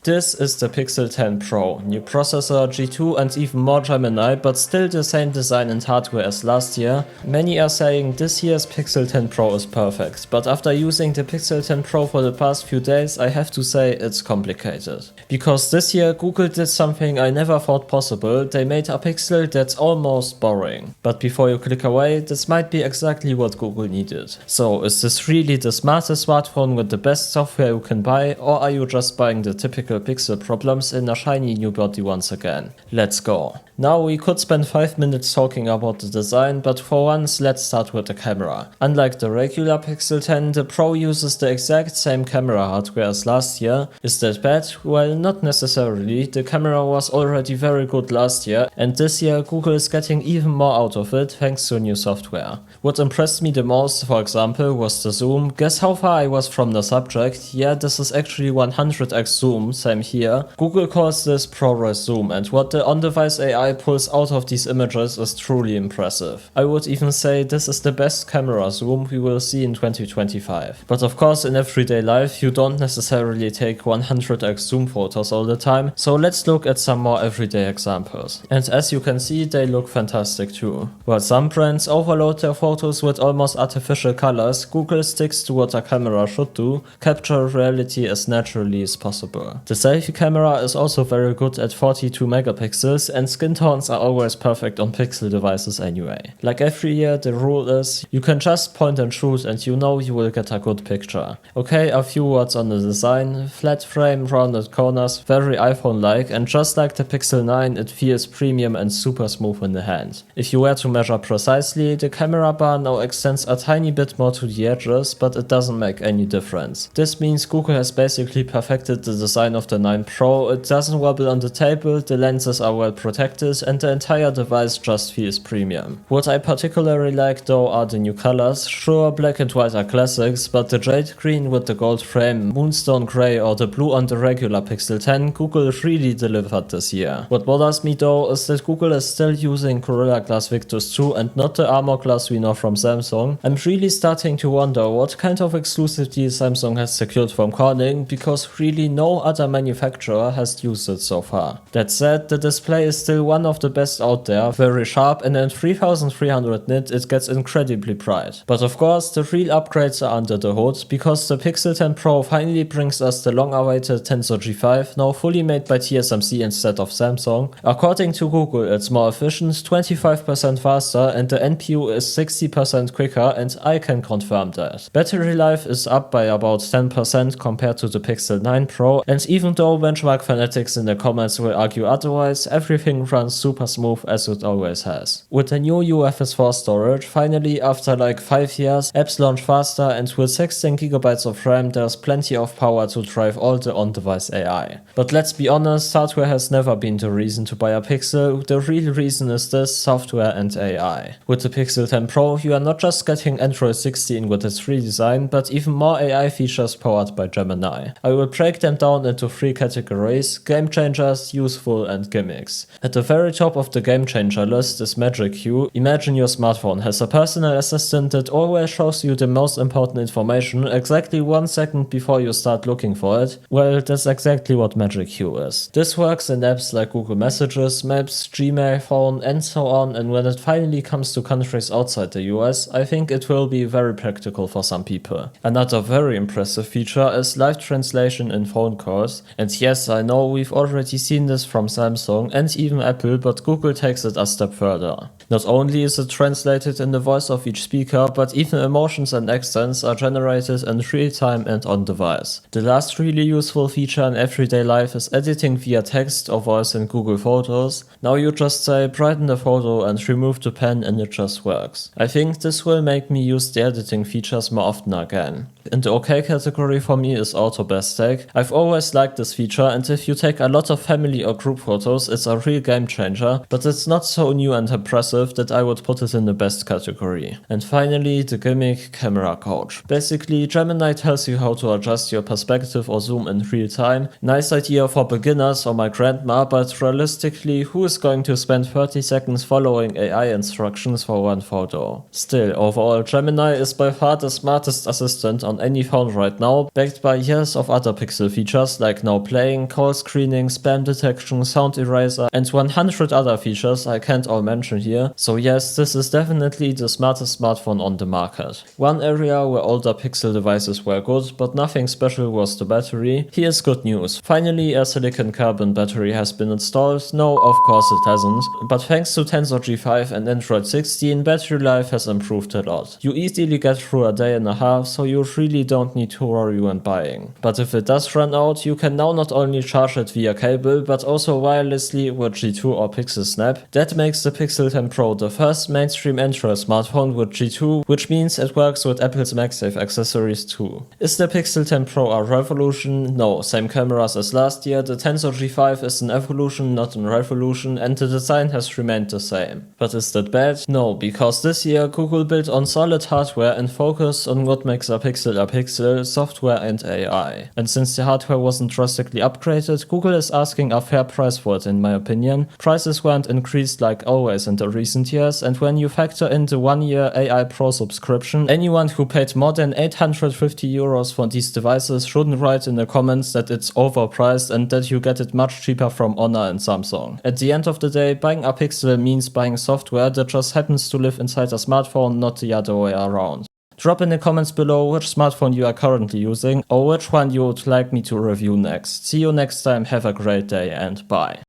This is the Pixel 10 Pro, new processor, G2 and even more Gemini, but still the same design and hardware as last year. Many are saying this year's Pixel 10 Pro is perfect, but after using the Pixel 10 Pro for the past few days, I have to say it's complicated. Because this year Google did something I never thought possible, they made a Pixel that's almost boring. But before you click away, this might be exactly what Google needed. So is this really the smartest smartphone with the best software you can buy, or are you just buying the typical Pixel problems in a shiny new body once again? Let's go. Now we could spend 5 minutes talking about the design, but for once let's start with the camera. Unlike the regular Pixel 10, the Pro uses the exact same camera hardware as last year. Is that bad? Well, not necessarily. The camera was already very good last year, and this year Google is getting even more out of it thanks to new software. What impressed me the most, for example, was the zoom. Guess how far I was from the subject? Yeah, this is actually 100x zoom, same here. Google calls this ProRes zoom, and what the on-device AI pulls out of these images is truly impressive. I would even say this is the best camera zoom we will see in 2025. But of course, in everyday life you don't necessarily take 100x zoom photos all the time, so let's look at some more everyday examples. And as you can see, they look fantastic too. While some brands overload their photos with almost artificial colors, Google sticks to what a camera should do: capture reality as naturally as possible. The selfie camera is also very good at 42 megapixels, and skin tones are always perfect on Pixel devices anyway. Like every year, the rule is you can just point and shoot and you know you will get a good picture. Okay, a few words on the design: flat frame, rounded corners, very iPhone-like, and just like the Pixel 9, it feels premium and super smooth in the hand. If you were to measure precisely, the camera bar now extends a tiny bit more to the edges, but it doesn't make any difference. This means Google has basically perfected the design of the 9 Pro. It doesn't wobble on the table, the lenses are well protected, and the entire device just feels premium. What I particularly like though are the new colors. Sure, black and white are classics, but the jade green with the gold frame, moonstone grey, or the blue on the regular Pixel 10, Google really delivered this year. What bothers me though is that Google is still using Gorilla Glass Victus 2 and not the Armor Glass we know from Samsung. I'm really starting to wonder what kind of exclusivity Samsung has secured from Corning, because really no other manufacturer has used it so far. That said, the display is still one of the best out there, very sharp, and at 3300 nit it gets incredibly bright. But of course, the real upgrades are under the hood, because the Pixel 10 Pro finally brings us the long-awaited Tensor G5, now fully made by TSMC instead of Samsung. According to Google, it's more efficient, 25% faster, and the NPU is 60% quicker, and I can confirm that. Battery life is up by about 10% compared to the Pixel 9 Pro, and even though benchmark fanatics in the comments will argue otherwise, everything runs super smooth as it always has. With the new UFS 4 storage, finally after like 5 years, apps launch faster, and with 16GB of RAM there's plenty of power to drive all the on-device AI. But let's be honest, hardware has never been the reason to buy a Pixel. The real reason is this: software and AI. With the Pixel 10 Pro, you are not just getting Android 16 with its redesign, but even more AI features powered by Gemini. I will break them down into 3 categories: game changers, useful, and gimmicks. At the very top of the game changer list is Magic Queue. Imagine your smartphone has a personal assistant that always shows you the most important information exactly 1 second before you start looking for it. Well, that's exactly what Magic Queue is. This works in apps like Google Messages, Maps, Gmail, Phone, and so on, and when it finally comes to countries outside the US, I think it will be very practical for some people. Another very impressive feature is live translation in phone calls, and yes, I know we've already seen this from Samsung and even Apple, but Google takes it a step further. Not only is it translated in the voice of each speaker, but even emotions and accents are generated in real time and on device. The last really useful feature in everyday life is editing via text or voice in Google Photos. Now you just say brighten the photo and remove the pen and it just works. I think this will make me use the editing features more often again. In the OK category for me is Auto Best Take. I've always liked this feature, and if you take a lot of family or group photos, it's a real game changer, but it's not so new and impressive that I would put it in the best category. And finally, the gimmick Camera Coach. Basically, Gemini tells you how to adjust your perspective or zoom in real time. Nice idea for beginners or my grandma, but realistically, who is going to spend 30 seconds following AI instructions for one photo? Still, overall, Gemini is by far the smartest assistant on on any phone right now, backed by years of other Pixel features like now playing, call screening, spam detection, sound eraser, and 100 other features I can't all mention here. So yes, this is definitely the smartest smartphone on the market. One area where older Pixel devices were good, but nothing special was the battery. Here's good news. Finally, a silicon carbon battery has been installed. No, of course it hasn't. But thanks to Tensor G5 and Android 16, battery life has improved a lot. You easily get through a day and a half, so you really don't need to worry when buying. But if it does run out, you can now not only charge it via cable, but also wirelessly with G2 or Pixel Snap. That makes the Pixel 10 Pro the first mainstream Android smartphone with G2, which means it works with Apple's MagSafe accessories too. Is the Pixel 10 Pro a revolution? No, same cameras as last year. The Tensor G5 is an evolution, not a revolution, and the design has remained the same. But is that bad? No, because this year Google built on solid hardware and focused on what makes a pixel, software and AI. And since the hardware wasn't drastically upgraded, Google is asking a fair price for it in my opinion. Prices weren't increased like always in the recent years, and when you factor in the 1-year AI Pro subscription, anyone who paid more than 850 euros for these devices shouldn't write in the comments that it's overpriced and that you get it much cheaper from Honor and Samsung. At the end of the day, buying a Pixel means buying software that just happens to live inside a smartphone, not the other way around. Drop in the comments below which smartphone you are currently using or which one you would like me to review next. See you next time, have a great day and bye.